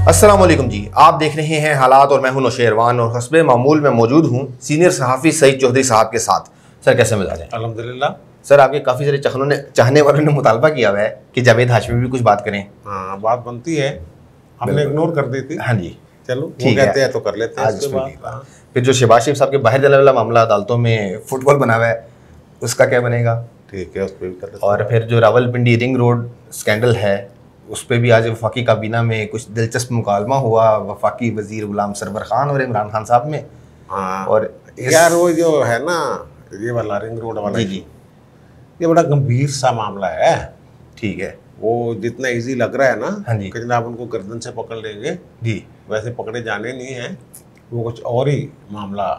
अस्सलाम वालेकुम जी, आप देख रहे हैं हालात और मैं हूं नौशेरवान और हस्बे मामूल में मौजूद हूं सीनियर सहाफ़ी सईद चौधरी साहब के साथ। सर कैसे मिजाज हैं? अल्हम्दुलिल्लाह। सर आपके काफ़ी सारे चाहने वालों ने मुतालबा किया हुआ है कि जावेद हाशमी भी कुछ बात करें। हाँ, बात बनती है, हमने इग्नोर कर दी थी। हाँ जी, चलो वो कहते हैं तो कर लेते हैं। आज फिर जो शहबाज शरीफ साहब के बाहर जाने वाला मामला अदालतों में फुटबॉल बना हुआ है, उसका क्या बनेगा? ठीक है, उस पर भी कर लेते हैं। और फिर जो रावलपिंडी रिंग रोड स्कैंडल है, उस पर भी आज वफाकी काबीना में कुछ दिलचस्प मुकालमा हुआ वफाकी वजीर गुलाम सरवर खान और इमरान खान साहब में। हाँ, और यार वो जो है ना, ये वाला रिंग रोड वाला, जी जी, ये बड़ा गंभीर सा मामला है। ठीक है, वो जितना इजी लग रहा है ना, हाँ जी, कि जनाब उनको गर्दन से पकड़ लेंगे जी, वैसे पकड़े जाने नहीं है, वो कुछ और ही मामला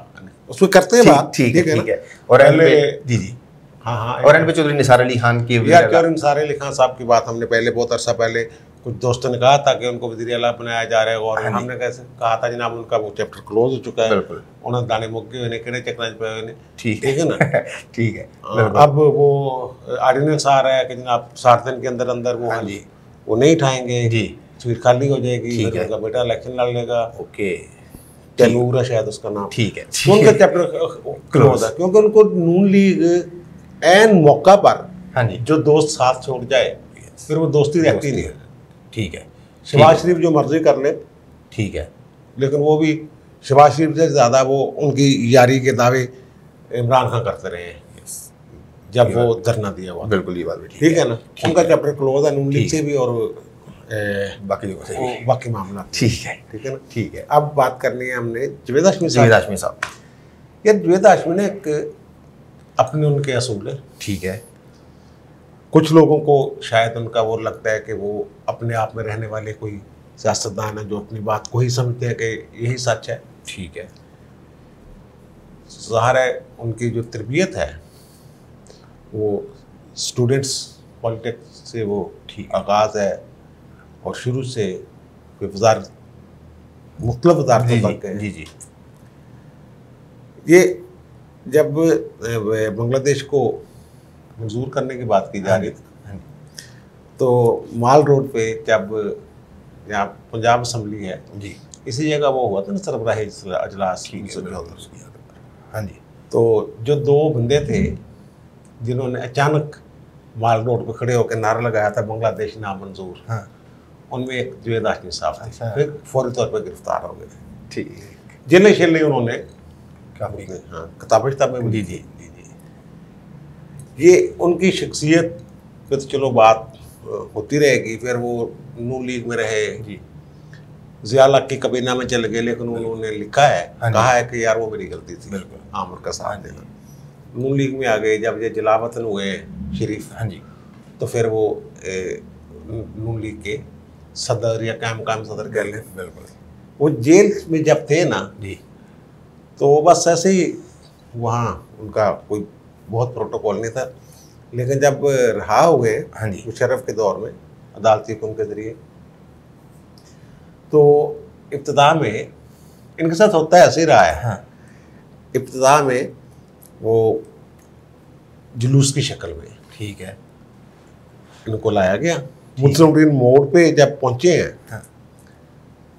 उसमें करते हैं बात। ठीक है, ठीक है। और पहले जी जी, हाँ हाँ, और एंड पे चौधरी निसार अली खान की यार क्यों निसार अली खान साहब की बात हमने पहले बहुत अरसा पहले कुछ दोस्तों ने कहा था कि उनको वज़ीर आला बनाया जा रहा है, और हमने कैसे कहा था जनाब उनका वो चैप्टर क्लोज हो चुका है। बिल्कुल, उन्होंने दाने मुक्के हुए ने किड़े चक्रांच पे हुए ने। ठीक है ना। ठीक है। अब वो ऑर्डिनेंस आ रहा है कि जनाब 60 दिन के अंदर अंदर वो नहीं उठाएंगे जी, सीट खाली हो जाएगी, ठीक है, उनका बेटा इलेक्शन लड़ लेगा। ओके, तैमूर है शायद उसका नाम। ठीक है, तो उनका चैप्टर क्लोज है, क्योंकि उनको नून लीग एन मौका पर हाँ जी, जो दोस्त साथ छोड़ जाए फिर वो दोस्ती रहती नहीं है। ठीक है, शहबाज शरीफ जो मर्जी कर ले, ठीक है, लेकिन वो भी शहबाज शरीफ से ज़्यादा वो उनकी यारी के दावे इमरान खान करते रहे हैं जब वो धरना दिया हुआ। बिल्कुल, ये बात भी ठीक है ना। उनका चैप्टर क्लोज है नून लीग से भी और बाकी बाकी मामला। ठीक है, ठीक है ना। ठीक है। अब बात करनी है हमने जावेद हाशमी साहब। यार जावेद हाशमी ने एक अपने उनके असूल है। ठीक है, कुछ लोगों को शायद उनका वो लगता है कि वो अपने आप में रहने वाले कोई सियासतदान है जो अपनी बात को ही समझते हैं कि यही सच है। ठीक है, ज़ाहिर है उनकी जो तरबियत है वो स्टूडेंट्स पॉलिटिक्स से वो आगाज़ है, और शुरू से मुख्तलिफ वज़ारतों तक गए। जी जी, ये जब बांग्लादेश को मंजूर करने की बात की जा रही थी, तो माल रोड पे जब यहाँ पंजाब असम्बली है जी, इसी जगह वो हुआ था ना सरबराही अजलास। हाँ जी, तो जो दो बंदे थे जिन्होंने अचानक माल रोड पे खड़े होकर नारा लगाया था बांग्लादेश नामंजूर, हाँ, उनमें एक जावेद हाशमी साहब थे। अच्छा। फिर फौरी तौर पर गिरफ्तार हो गए थे। ठीक, जेले शेले उन्होंने काफी, हाँ किताबें जी जी जी जी, ये उनकी शख्सियत पे तो चलो बात होती रहेगी। फिर वो नून लीग में रहे जी, ज़िया की कबीना में चले गए, लेकिन उन्होंने लिखा है, कहा है कि यार वो मेरी गलती थी, बिल्कुल, आमर का साथ देना। नून लीग में आ गए, जब ये जलावतन हुए शरीफ, हाँ जी, तो फिर वो नून लीग के सदर या काम सदर कह लें, बिल्कुल, वो जेल में जब थे ना जी, तो बस ऐसे ही वहाँ उनका कोई बहुत प्रोटोकॉल नहीं था, लेकिन जब रहा हुए हाँ जी, मुशर्रफ के दौर में अदालती हुक्म के ज़रिए, तो इब्तिदा में इनके साथ होता है ऐसे रहा है। हाँ, इब्तिदा में वो जुलूस की शक्ल में, ठीक है, इनको लाया गया। मुस्लिम मोड़ पे जब पहुँचे हैं, हाँ,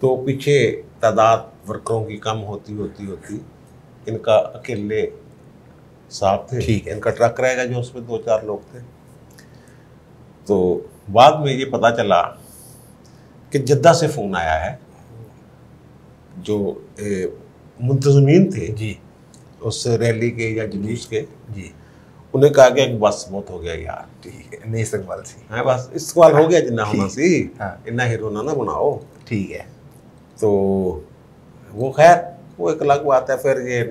तो पीछे तादाद वर्करों की कम होती इनका अकेले साहब थे। ठीक है, इनका ट्रक रहेगा जो उसमें 2-4 लोग थे। तो बाद में ये पता चला कि जद्दा से फ़ोन आया है, जो मुंतज़मीन थे जी, उस रैली के या जुलूस के, जी, उन्हें कहा गया कि बस बहुत हो गया यार, ठीक है, नहीं इस्तकबाल सी, हाँ बस इस्तकबाल हो गया जिन्ना होना सी, हाँ, इन्ना हीरोना ना बनाओ। ठीक है, तो वो खैर वो एक अलग बात है। फिर ये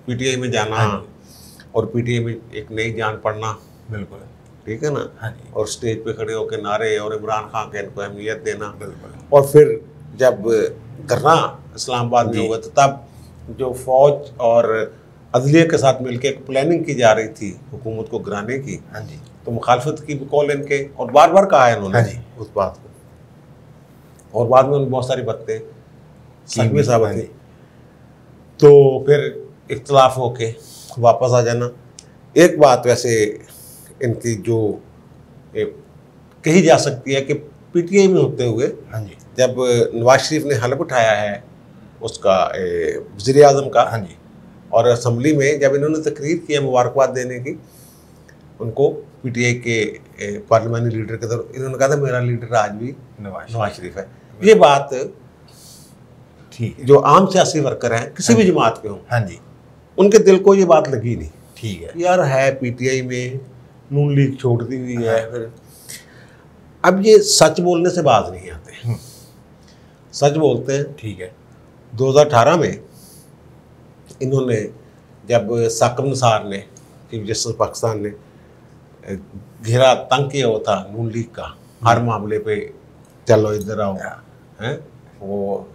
पीटीआई में जाना और पीटीआई में एक नई जान पड़ना, बिल्कुल, ठीक है ना, हाँ जी, और स्टेज पे खड़े होकर नारे और इमरान खान के इनको अहमियत देना। बिल्कुल, और फिर जब धरना इस्लामाबाद में हुआ तो तब जो फौज और अदलिया के साथ मिलकर एक प्लानिंग की जा रही थी हुकूमत को गिराने की, हाँ जी, तो मुखालफत की कॉल इनके, और बार बार कहा है इन्होंने हाँ जी, उस बात को, और बाद में उन्होंने बहुत सारी बातें सच में साबित की। तो फिर इख्तलाफ होके वापस आ जाना। एक बात वैसे इनकी जो कही जा सकती है कि पीटीआई में होते हुए हाँ जी, जब नवाज शरीफ ने हलफ उठाया है उसका वज़ीर आज़म का, हाँ जी, और असम्बली में जब इन्होंने तकरीर की है मुबारकबाद देने की उनको, पीटीआई के पार्लियामानी लीडर के तौर, इन्होंने कहा था मेरा लीडर आज भी नवाज शरीफ है। ये बात ठीक है, जो आम सियासी वर्कर हैं किसी भी जमात के हों, हाँ जी, उनके दिल को ये बात लगी नहीं। ठीक है, यार है पीटीआई में, नून लीग छोड़ दी हुई है। फिर अब ये सच बोलने से बात नहीं आते, सच बोलते हैं। ठीक है, 2018 में इन्होंने जब साकिब निसार ने, चीफ जस्टिस पाकिस्तान ने घेरा तंग किया हुआ था नून लीग का, हर मामले पे चलो इधर आओ, हैं वो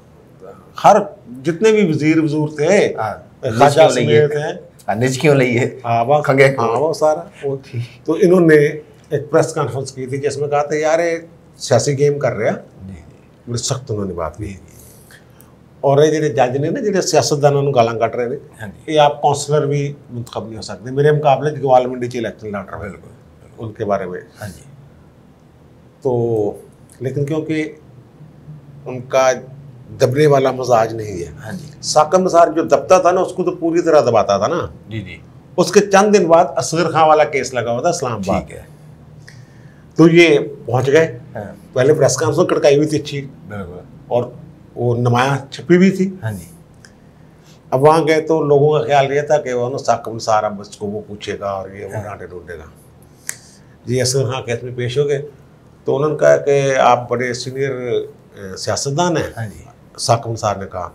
हर जितने भी वजीर थे, खाजा समेत हैं, निज क्यों ली है, वो सारा वो। तो इन्होंने एक प्रेस कॉन्फ्रेंस की थी जिसमें कहा था यार ये सियासी गेम कर रहे हैं, बड़ी सख्त उन्होंने बात की। और ये जज ने ना जो सियासतदानों को गालां कट रहे हैं, ये आप काउंसलर भी मुंतखब नहीं हो सकते, मेरे मुकाबले जगवाल मंडी च इलेक्शन लड़ रहे हैं, उनके बारे में। हाँ जी, तो लेकिन क्योंकि उनका दबने वाला मजाज नहीं है। हाँ जी, साकिब निसार जो दबता था ना उसको तो पूरी तरह दबाता था ना। जी जी, उसके चंद दिन बाद असगर खां वाला केस लगा हुआ था इस्लामाबाद। ठीक है, तो ये पहुंच गए, हाँ, पहले प्रेस कॉन्फ्रेंस कड़काई हुई थी अच्छी, बिल्कुल, और वो नुमाया छपी हुई थी। हाँ जी, अब वहाँ गए तो लोगों का ख्याल ये था कि वो ना साकिब निसार अब इसको वो पूछेगा और ये वो डांटे ढूंढेगा। जी असगर खां केस में पेश हो गए तो उन्होंने कहा कि आप बड़े सीनियर सियासतदान हैं। हाँ जी, साकिब निसार ने कहा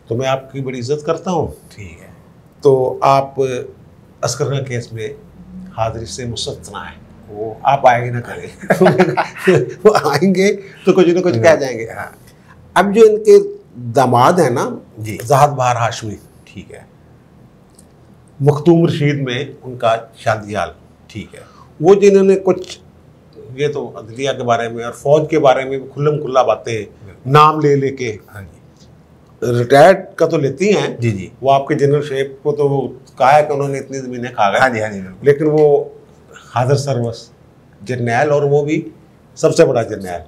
तो मैं आपकी बड़ी इज्जत करता हूँ, ठीक है, तो आप असगर खां केस में हाजिरी से मुस्तस्ना है, वो आप आएंगे ना करें। वो आएंगे तो कुछ ना कुछ कह जाएंगे। हाँ, अब जो इनके दामाद है ना जी, ज़ाहद बहार हाशमी, ठीक है, मखदूम रशीद में उनका शादी हाल, ठीक है, वो जिन्होंने कुछ ये तो अदलिया के बारे में और फौज के बारे में खुल्लम खुल्ला बातें नाम ले लेके, हाँ जी, रिटायर्ड का तो लेती हैं जी जी, वो, आपके जनरल शेख को तो कहा है कि उन्होंने इतनी ज़मीनें खा गए। हाँ जी, हाँ जी, बिल्कुल, लेकिन वो हाजिर सर्वस जर्नैल, और वो भी सबसे बड़ा जर्नैल,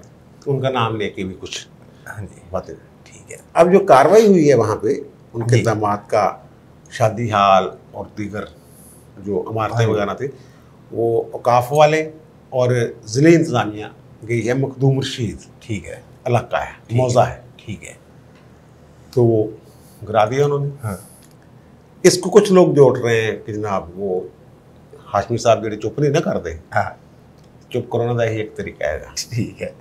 उनका नाम लेके भी कुछ हाँ जी, बातें। ठीक है, अब जो कार्रवाई हुई है वहाँ पे उनके जी। दामाद का शादी हाल और दीगर जो इमारतें हाँ। वगैरह थी, वो औकाफ वाले और ज़िले इंतज़ामिया गई है मखदूम रशीद ठीक है, इलाका है, मौजा है, ठीक है, तो वो गिरा दिया उन्होंने। हाँ, इसको कुछ लोग जोड़ रहे हैं कि जनाब वो हाशमी साहब जो चुप नहीं ना कर दे, हाँ, चुप कराना का ही एक तरीका है। ठीक है,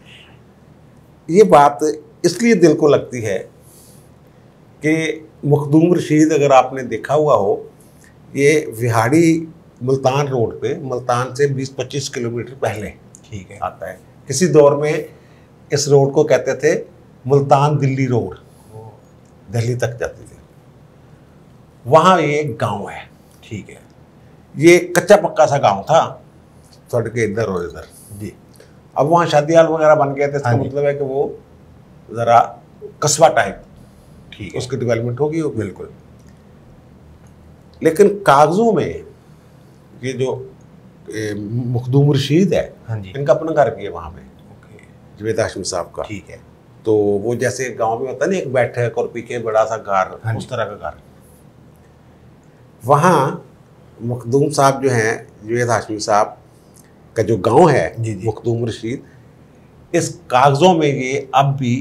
ये बात इसलिए दिल को लगती है कि मखदूम रशीद अगर आपने देखा हुआ हो, ये विहाड़ी मुल्तान रोड पे, मुल्तान से 20-25 किलोमीटर पहले ठीक है, आता है। किसी दौर में इस रोड को कहते थे मुल्तान दिल्ली रोड, दिल्ली तक जाती थी। वहाँ ये एक गांव है, ठीक है, ये कच्चा पक्का सा गांव था, सड़क के इधर और इधर जी, अब वहाँ शादी हाल वगैरह बन गए थे। इसका हाँ जी। मतलब है कि वो ज़रा कस्बा टाइप ठीक है, उसकी डेवलपमेंट होगी बिल्कुल, लेकिन कागजों में ये जो मखदूम रशीद है, हाँ जी, इनका अपना घर भी है वहाँ पे, ओके, जवेद हाशमी साहब का। ठीक है, तो वो जैसे गांव में होता है ना एक बैठक और पीछे बड़ा सा घर, हाँ उस जी। तरह का घर। वहाँ मखदूम साहब जो हैं, जवेद हाशमी साहब का जो गांव है जी, जी। मखदूम रशीद, इस कागजों में ये अब भी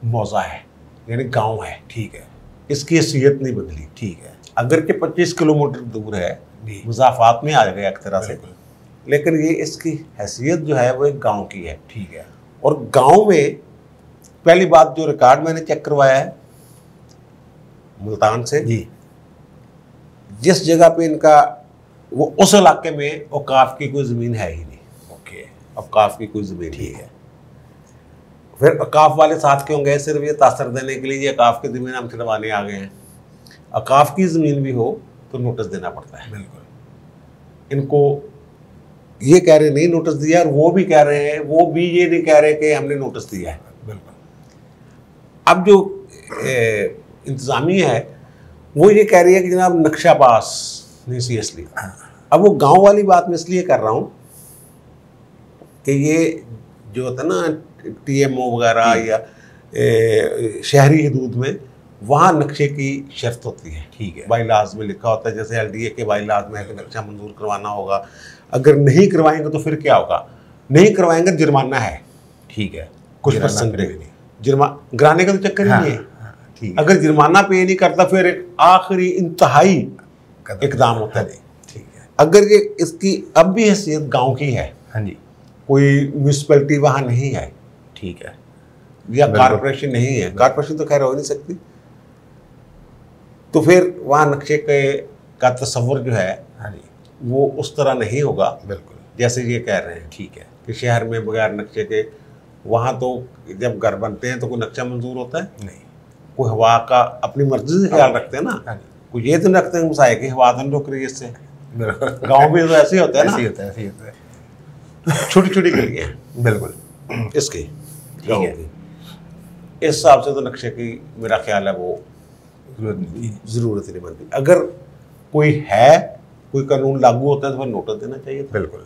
मौजा है, यानी गांव है, ठीक है, इसकी हैसियत नहीं बदली। ठीक है, अगर के 25 किलोमीटर दूर है, जी, मुजाफात में आ गया एक तरह से, बिल्कुल, लेकिन ये इसकी हैसियत जो है वो एक गांव की है। ठीक है, और गांव में पहली बात जो रिकॉर्ड मैंने चेक करवाया है मुल्तान से, जी, जिस जगह पे इनका, वो उस इलाके में औकाफ की कोई ज़मीन है ही नहीं, ओके, औकाफ की कोई ज़मीन नहीं ठीक है। है, फिर औकाफ वाले साथ क्यों गए? सिर्फ ये तासर देने के लिए ये औकाफ की ज़मीन हम छुड़वाने आ गए हैं। औकाफ की ज़मीन भी हो तो नोटिस देना पड़ता है। बिल्कुल, इनको ये कह रहे नहीं नोटिस दिया, और वो भी कह रहे हैं, वो भी ये नहीं कह रहे कि हमने नोटिस दिया है। बिल्कुल, अब जो इंतज़ामिया है वो ये कह रही है कि जनाब नक्शा पास नहीं सीरियसली। अब वो गांव वाली बात मैं इसलिए कर रहा हूँ कि ये जो होता है ना TMO वगैरह या शहरी हदूद में, वहाँ नक्शे की शर्त होती है। ठीक है। बाईलाज में लिखा होता है, जैसे LDA के बाईलाज में है कि नक्शा मंजूर करवाना होगा। अगर नहीं करवाएंगे तो फिर क्या होगा? नहीं करवाएंगे जुर्माना है। ठीक है। कुछ परसेंट गिराने का तो चक्कर ही नहीं है। ठीक। अगर जुर्माना पे नहीं करता फिर एक आखिरी इंतहाई इकदाम होता है। ठीक है। अगर ये इसकी अब भी हैसियत गांव की है, हाँ जी, कोई म्यूनसिपैलिटी वहाँ नहीं है, ठीक है, या कारपोरेशन नहीं है, कारपोरेशन तो खैर हो नहीं सकती, तो फिर वहाँ नक्शे का तस्वर जो है हाँ जी, वो उस तरह नहीं होगा बिल्कुल जैसे ये कह रहे हैं। ठीक है कि शहर में बगैर नक्शे के, वहाँ तो जब घर बनते हैं तो कोई नक्शा मंजूर होता है नहीं, कोई हवा का अपनी मर्जी से ख्याल रखते हैं ना। हाँ जी, कोई ये तो नहीं रखते हैं मसाए की हवा तो नहीं रुक रही है इससे। बिल्कुल गाँव में तो ऐसे ही होता है ना, ऐसे ही होता है, ऐसे ही होता है, छोटी छोटी गलियाँ हैं बिल्कुल इसकी ठीक गाँव है। की। इस हिसाब से तो नक्शे की मेरा ख्याल है वो जरूरत नहीं है। ज़रूरत नहीं बनती। अगर कोई है, कोई कानून लागू होता है तो फिर नोटिस देना चाहिए था। बिल्कुल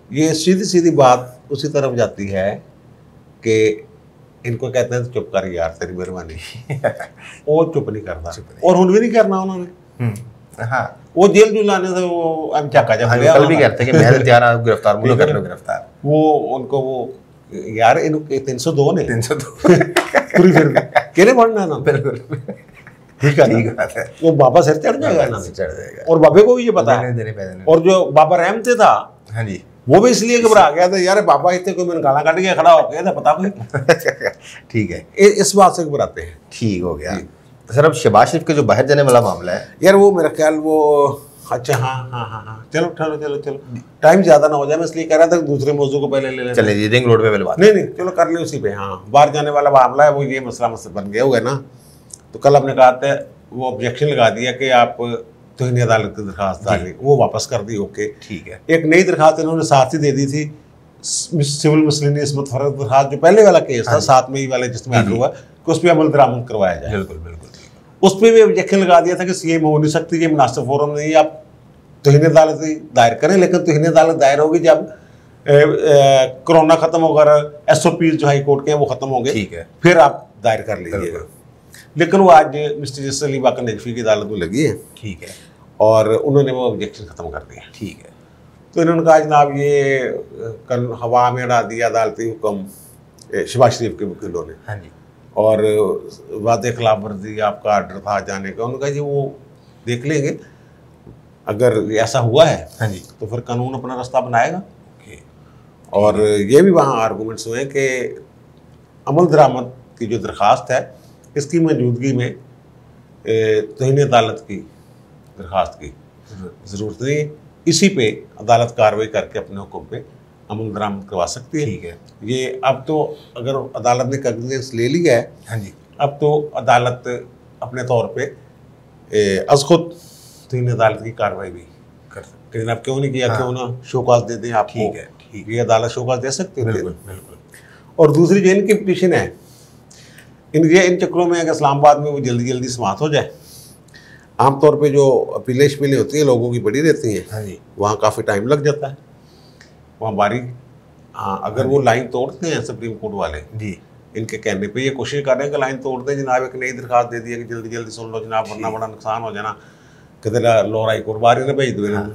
ये सीधी सीधी बात उसी तरफ जाती है कि इनको कहते हैं चुप कर यार तेरी मेहरबानी और चुप नहीं करता, और हुन भी नहीं करना उन्होंने। हाँ, वो जेल जुल लाने से वो हम चाका जब कल भी कहते हैं कि मैं जा रहा गिरफ्तार, मुझे कर लो गिरफ्तार, वो उनको वो यार इनको 302 ने 302 पूरी फिर केने बढ़ना ना। बिल्कुल ठीक है, ठीक बात है, वो बाबा सिर चढ़ जाएगा ना, चढ़ जाएगा, और बाबे को भी ये पता है। देने पैसे और जो बाबा रहमते था, हाँ जी, वो भी इसलिए घबरा गया था, यार बाबा इतने कोई मैंने गाना काट के खड़ा हो गया था पता कोई। ठीक है, इस बात से घबराते हैं। ठीक हो गया। तो सर अब शहबाज शरीफ के जो बाहर जाने वाला मामला है यार, वो मेरा ख्याल वो अच्छा हाँ, चलो चलो टाइम ज़्यादा ना हो जाए, मैं इसलिए कह रहा था दूसरे मौजू को पहले ले लें। चले जी, रिंग रोड पे पहले बात। नहीं चलो कर ले उसी पे। हाँ, बाहर जाने वाला मामला है, वो ये मसला बन गया हुआ है ना। तो कल हमने कहा था, वो ऑब्जेक्शन लगा दिया कि आप तौहीन अदालत की दरखास्त डाली, वो वापस कर दी। ओके ठीक है। एक नई दरखास्त इन्होंने साथ ही दे दी थी, सिविल मसलिनी इसमत फर्द दरखास्त, जो पहले वाला केस था साथ में ही वाले जिसमें आर्डर हुआ कि उस पर अमल दरामद करवाया जाए। बिल्कुल बिल्कुल, उस पर भी ऑब्जेक्शन लगा दिया था कि CM हो नहीं सकती, ये मुनासिब फोरम नहीं, आप तौहीन अदालत दायर करें, लेकिन तौहीन अदालत दायर होगी जब कोरोना खत्म होगा, SOPs जो हाई कोर्ट के हैं वो खत्म होंगे, ठीक है, फिर आप दायर कर लीजिएगा। लेकिन वो आज मिस्टर जस्टिस अली बाकर नजफी की अदालत में लगी है, ठीक है, और उन्होंने वो ऑब्जेक्शन ख़त्म कर दिया। ठीक है। तो इन्होंने कहा जनाब ये कल हवा में उड़ा दिया अदालती हुक्म शहबाज शरीफ के वकीलों ने, हाँ जी, और वादे खिलाफ वर्जी आपका आर्डर था जाने का। उन्होंने कहा जी वो देख लेंगे, अगर ऐसा हुआ है हाँ जी, तो फिर कानून अपना रास्ता बनाएगा। ओके, और ये भी वहाँ आर्गूमेंट्स हुए कि अमल दरामद की जो दरख्वास्त है, इसकी मौजूदगी में तौहीन अदालत की दरख्वास्त की ज़रूरत नहीं है, इसी पे अदालत कार्रवाई करके अपने हुक्म पे अमल दरामद करवा सकती है। ठीक है। ये अब तो अगर अदालत ने कॉग्निजेंस ले लिया है, हाँ जी, अब तो अदालत अपने तौर पे अज खुद तौहीन अदालत की कार्रवाई भी कर सकते, लेकिन अब क्यों नहीं किया? हाँ। क्यों ना शोकाज दे दें आपको? ठीक है, ठीक, ये अदालत शोकाज दे सकती है। बिल्कुल बिल्कुल। और दूसरी जो इनकी पिटीशन है, इन चक्रों में अगर इस्लामाबाद में वो जल्दी जल्दी समाप्त हो जाए, आमतौर पे जो अपीलें शपीलें होती हैं लोगों की बड़ी रहती हैं, हाँ जी, वहाँ काफ़ी टाइम लग जाता है, वहाँ बारीक। हाँ, अगर वो लाइन तोड़ते हैं सुप्रीम कोर्ट वाले जी, इनके कहने पे, ये कोशिश कर रहे हैं कि लाइन तोड़ दें जनाब, एक नई दरखास्त दे दी है कि जल्दी जल्दी सुन लो जनाब, वरना बड़ा नुकसान हो जाना, कहते लोअर हाई कोर्ट बाहर ही ना भेज दो इन्हें।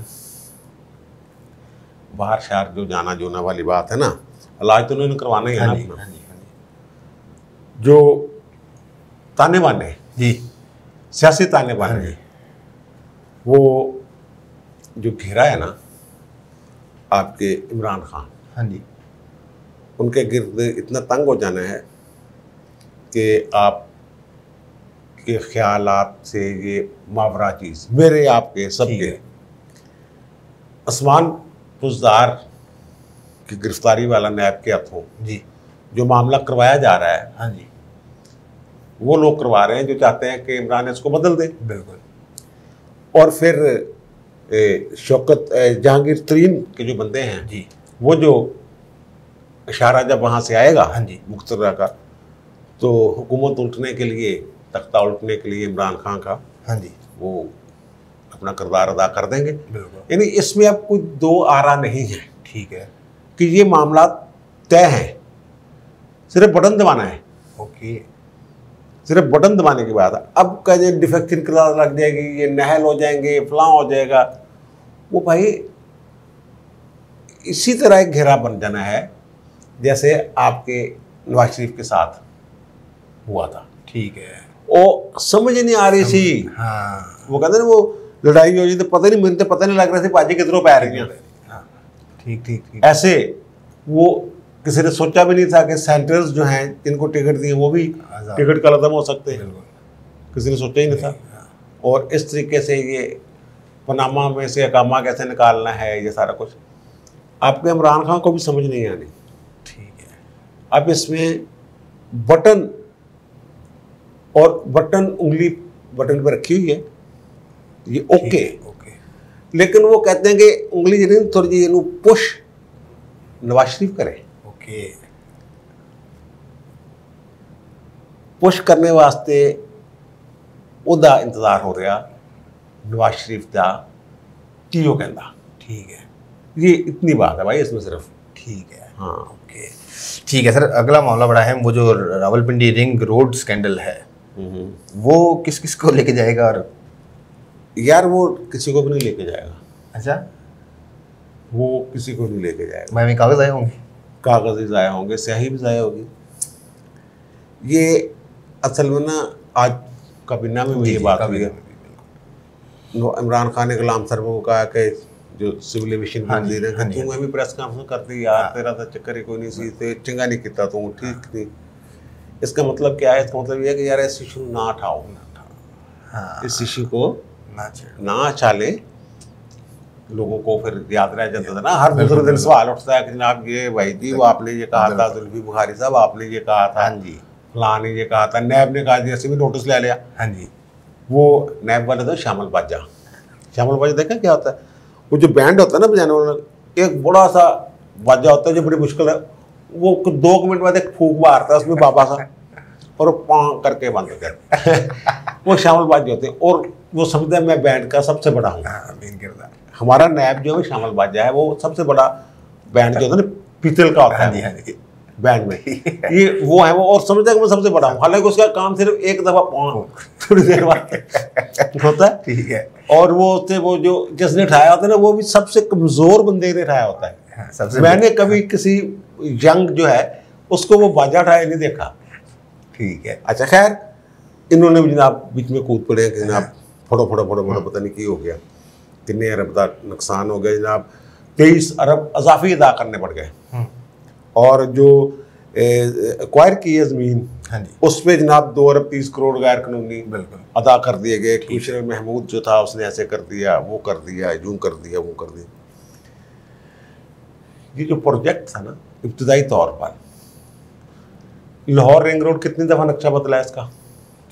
बाहर शहर जो जाना जोना वाली बात है ना, इलाज तो उन्होंने करवाना ही है ना हाँ जी, अपना। हाँ जी, हाँ जी, जो ताने बाने जी, सियासी ताने हाँ बाने जी, वो जो घेरा है ना आपके इमरान खान, हाँ जी, उनके गिर्द इतना तंग हो जाना है कि आप के ख्यालात से ये मावरा चीज़ मेरे आपके ठीक सबके है, आसमान पुजदार की गिरफ्तारी वाला नैब के हथों जी, जो मामला करवाया जा रहा है, हाँ जी, वो लोग करवा रहे हैं जो चाहते हैं कि इमरान इसको बदल दे। बिल्कुल, और फिर शौकत जहांगीर तरीन के जो बंदे हैं, जी, वो जो इशारा जब वहाँ से आएगा हाँ जी, मुख्तरा का, तो हुकूमत उल्टने के लिए, तख्ता उल्टने के लिए इमरान खान का हाँ जी, वो अपना किरदार अदा कर देंगे। बिल्कुल, यानी इसमें अब कोई दो आरा नहीं है ठीक है, कि ये मामला तय हैं, सिर्फ बटन दबाना है। ओके। सिर्फ बटन दबाने के बाद अब कहे डिफेक्शन क्लास लग जाएगी, ये नहल हो जाएंगे, फलां हो जाएगा, वो भाई इसी तरह एक घेरा बन जाना है जैसे आपके नवाज शरीफ के साथ हुआ था। ठीक है। वो समझ नहीं आ रही थी। हाँ वो कहते ना वो लड़ाई हो रही तो पता नहीं, मुझे तो पता नहीं लग रहा था बाजी किधरों पै रही है। हाँ, ठीक ठीक ठीक। ऐसे वो किसी ने सोचा भी नहीं था कि सेंटर्स जो हैं जिनको टिकट दिए वो भी टिकट का लदम हो सकते हैं, किसी ने सोचा ही नहीं था। और इस तरीके से ये पनामा में से अकामा कैसे निकालना है, ये सारा कुछ आपके इमरान खान को भी समझ नहीं आनी। ठीक है। अब इसमें बटन और बटन उंगली बटन पर रखी हुई है, ये ओके, लेकिन वो कहते हैं कि उंगली जी थोड़ी जी इनू पुश नवाज शरीफ करे। ओके। पुश करने वास्ते उदा इंतजार हो रहा नवाज शरीफ का की वो कहता। ठीक है। ये इतनी बात है भाई इसमें सिर्फ। ठीक है। हाँ ओके। ठीक है सर, अगला मामला बड़ा है, वो जो रावलपिंडी रिंग रोड स्कैंडल है वो किस किस को लेके जाएगा? और यार वो किसी को भी नहीं लेके जाएगा। अच्छा, वो किसी को नहीं लेके जाएगा। मैं कागज आए होंगे, कागज ही ज़ाया होंगे, स्याही भी ज़ाया होगी। ये असल में ना आज काबीना में ये बात हुई है। इमरान खान ने गुलाम सर को कहा कि जो सिविल एविएशन मंत्री है कि तू भी प्रेस कॉन्फ्रेंस करती यार, तेरा तो चक्कर ही कोई नहीं सी, ते चंगा नहीं किया तू, ठीक नहीं। इसका मतलब क्या है? इसका मतलब ये है कि यार इस इशू ना उठाओ, इस इशू को ना चाले, लोगों को फिर याद रह जाता था ना, हर दूसरे दिन सवाल उठता है कि जनाब ये भाई जी वो आपने ये कहा था, जुल्फी बुखारी साहब आपने ये कहा था, हाँ जी, फलां ने ये कहा था, नैब ने कहा जैसे भी नोटिस ले लिया। हाँ जी। वो नैब वाले तो शामिल बाजा, शामिल बाजा देखा क्या होता है? वो जो बैंड होता है ना बजाने वाला, एक बड़ा सा बाजा होता है जो बड़ी मुश्किल है, वो 2 मिनट बाद एक फूक मारता है उसमें बाबा सा और पाँ करके बंद कर वो शामिल बाजी होते हैं। और वो समझते हैं मैं बैंड का सबसे बड़ा हूँ। हमारा नैब जो है शामिल बाजा है, वो सबसे बड़ा बैंड जो होता है ना पीतल का होता है बैंड में, ये वो है वो, और समझता है कि मैं सबसे बड़ा हूँ, हालांकि उसका काम सिर्फ एक दफा थोड़ी देर बाद होता है। ठीक है। और वो उससे वो जो जिसने उठाया होता है ना वो भी सबसे कमजोर बंदे ने उठाया होता है। सबसे मैंने कभी किसी यंग जो है उसको वो बाजा उठाया नहीं देखा। ठीक है। अच्छा खैर, इन्होंने भी जनाब बीच में कूद पड़े कि जनाब फड़ो पता नहीं की हो गया, कितने अरब का नुकसान हो गया जनाब, 23 अरब अजाफी अदा करने पड़ गए। और जो एक्वायर की है ज़मीन, हाँ जी, उस पर जनाब 2 अरब 30 करोड़ गैर कानूनी बिल्कुल अदा कर दिए गए। कमिश्नर महमूद जो था उसने ऐसे कर दिया, वो कर दिया, यूं कर दिया, वो कर दिया। ये जो प्रोजेक्ट था ना इब्तदाई तौर पर, लाहौर रिंग रोड कितनी दफ़ा नक्शा बदला है इसका?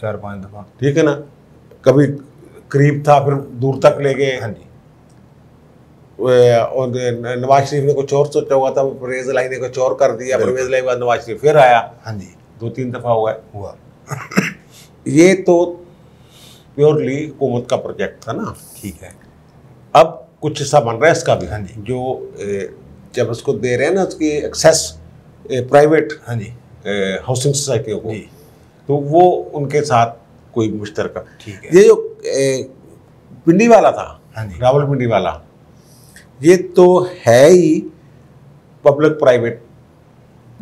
4-5 दफ़ा। ठीक है ना, कभी करीब था फिर दूर तक ले गए। हाँ जी। और नवाज शरीफ ने कुछ और सोचा हुआ था, परवेज लाई ने कुछ और कर दिया, परवेज लाई बाद नवाज शरीफ फिर आया। हाँ जी, 2-3 दफ़ा हुआ। ये तो प्योरली हुकूमत का प्रोजेक्ट था ना। ठीक है। अब कुछ हिस्सा बन रहा है इसका भी। हाँ जी। जो जब उसको दे रहे हैं ना उसकी एक्सेस प्राइवेट हाँ जी हाउसिंग सोसाइटियों को, जी, तो वो उनके साथ कोई मुश्तरका। ठीक है। ये जो पिंडी वाला था, हाँ जी, रावलपिंडी वाला, ये तो है ही पब्लिक प्राइवेट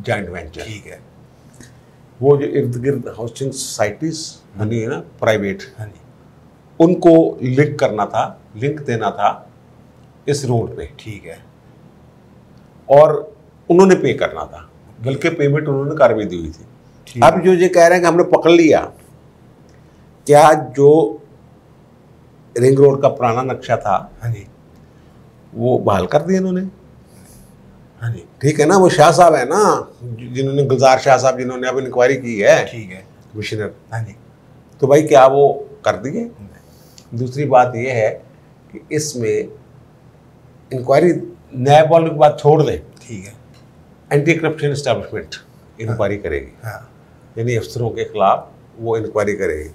जॉइंट वेंचर। ठीक है। वो जो इर्द गिर्द हाउसिंग सोसाइटीज बनी है ना प्राइवेट, हाँ जी, उनको लिंक करना था, लिंक देना था इस रोड पे। ठीक है। और उन्होंने पे करना था, बल्कि पेमेंट उन्होंने कर भी दी हुई थी। अब जो ये कह रहे हैं कि हमने पकड़ लिया, क्या जो रिंग रोड का पुराना नक्शा था, हाँ जी, वो बहाल कर दिया इन्होंने? हाँ जी, ठीक है ना, वो शाह साहब है ना, जिन्होंने गुलजार शाह साहब जिन्होंने अब इंक्वायरी की है, ठीक है, कमिश्नर। हाँ जी, तो भाई क्या वो कर दिए? दूसरी बात ये है कि इसमें इंक्वायरी नैब वालों की बात छोड़ दें, ठीक है, एंटी करप्शन एस्टेब्लिशमेंट इंक्वायरी करेगी, हाँ, यानी अफसरों के खिलाफ वो इंक्वायरी करेगी।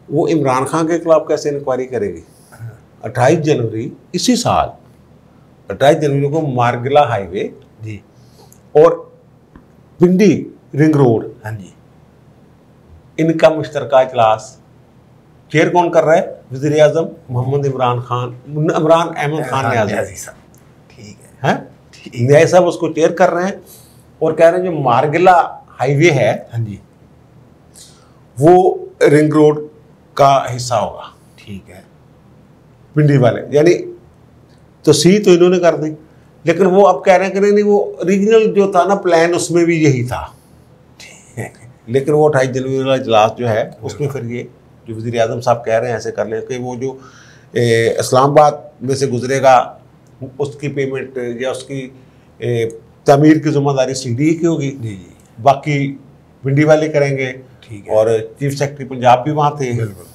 वो इमरान खान के खिलाफ कैसे इंक्वायरी करेगी? 28 जनवरी इसी साल, 28 जनवरी को मारगिला हाईवे जी, और पिंडी रिंग रोड, हाँ जी, इनका मुश्तरका इजलास चेयर कौन कर रहा है? वज़ीर आज़म मोहम्मद इमरान अहमद खान न्याज़ी साहब, ठीक है, न्याज़ी साहब उसको चेयर कर रहे हैं और कह रहे हैं जो मारगिला हाईवे है, हाँ जी, वो रिंग रोड का हिस्सा होगा, ठीक है, पिंडी वाले, यानी तो सी तो इन्होंने कर दी, लेकिन वो अब कह रहे हैं कि नहीं वो रीजनल जो था ना प्लान उसमें भी यही था, लेकिन वो 28 जनवरी वाला इजलास जो है उसमें फिर ये जो वज़ीर आज़म साहब कह रहे हैं ऐसे कर लें कि वो जो इस्लामाबाद में से गुजरेगा उसकी पेमेंट या उसकी तामीर की जिम्मेदारी CD की होगी, जी जी, बाकी पिंडी वाले करेंगे, ठीक है, और चीफ सेक्रेटरी पंजाब भी वहाँ थे। बिल्कुल।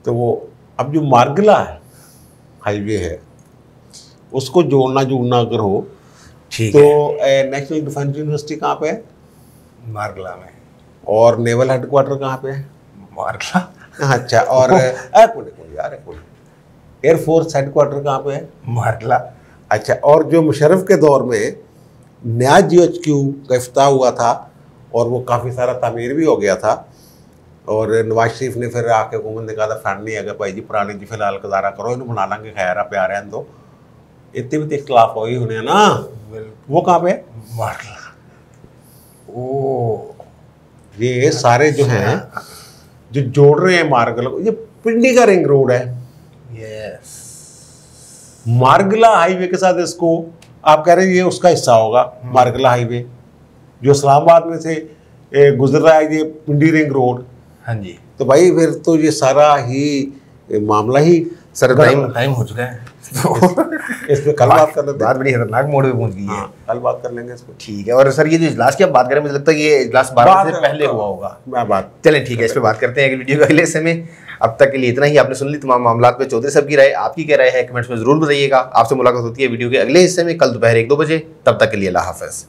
तो वो अब जो मारगिला है हाईवे है उसको जोड़ना अगर हो ठीक तो है, नेशनल डिफेंस यूनिवर्सिटी कहाँ पे है? मारगला में, और नेवल हेडक्वार्टर कहाँ पे है? मारगला, अच्छा, और एयरफोर्स हेडक्वार्टर कहाँ पे है? मारगला, अच्छा, और जो मुशर्रफ के दौर में नया GHQ का इफ्ताह हुआ था और वो काफ़ी सारा तामीर भी हो गया था, और नवाज शरीफ ने फिर आके हुकूमत ने कहा था फंड नहीं है भाई जी, पुराने जी फिलहाल गुजारा करो, इन्हें बना लेंगे, खैर आप प्यारे हैं, तो इतने भी तो इख्तलाफ हो ही होने ना, वो कहाँ पे है? मारगला, ओ, ये सारे जो हैं जो जोड़ रहे हैं मारगला को, ये पिंडी का रिंग रोड है, यस, मारगला हाईवे के साथ इसको आप कह रहे हैं ये उसका हिस्सा होगा, मारगला हाईवे जो इस्लामाबाद में से गुजर रहा है, ये पिंडी रिंग रोड, हाँ जी। तो भाई फिर तो ये सारा ही मामला ही सर टाइम हो चुका है, इस पे कल बात कर लेते हैं। बात बड़ी खतरनाक मोड़ पे पहुंच गई है। हाँ, कल बात कर लेंगे इस पे। ठीक है। और सर ये जो इजलास की आप बात करें, मुझे लगता है ये इजलास 12 से पहले हुआ होगा। मैं बात चलें ठीक है, इस पे बात करते हैं अगली वीडियो के अगले हिस्से में। अब तक के लिए इतना ही। आपने सुन ली तमाम मामला पे। चौधरी साहब की राय, आपकी क्या राय है कमेंट्स में जरूर बताइएगा। आपसे मुलाकात होती है वीडियो के अगले हिस्से में कल दोपहर 1-2 बजे। तब तक के लिए अल्लाह हाफ़िज़।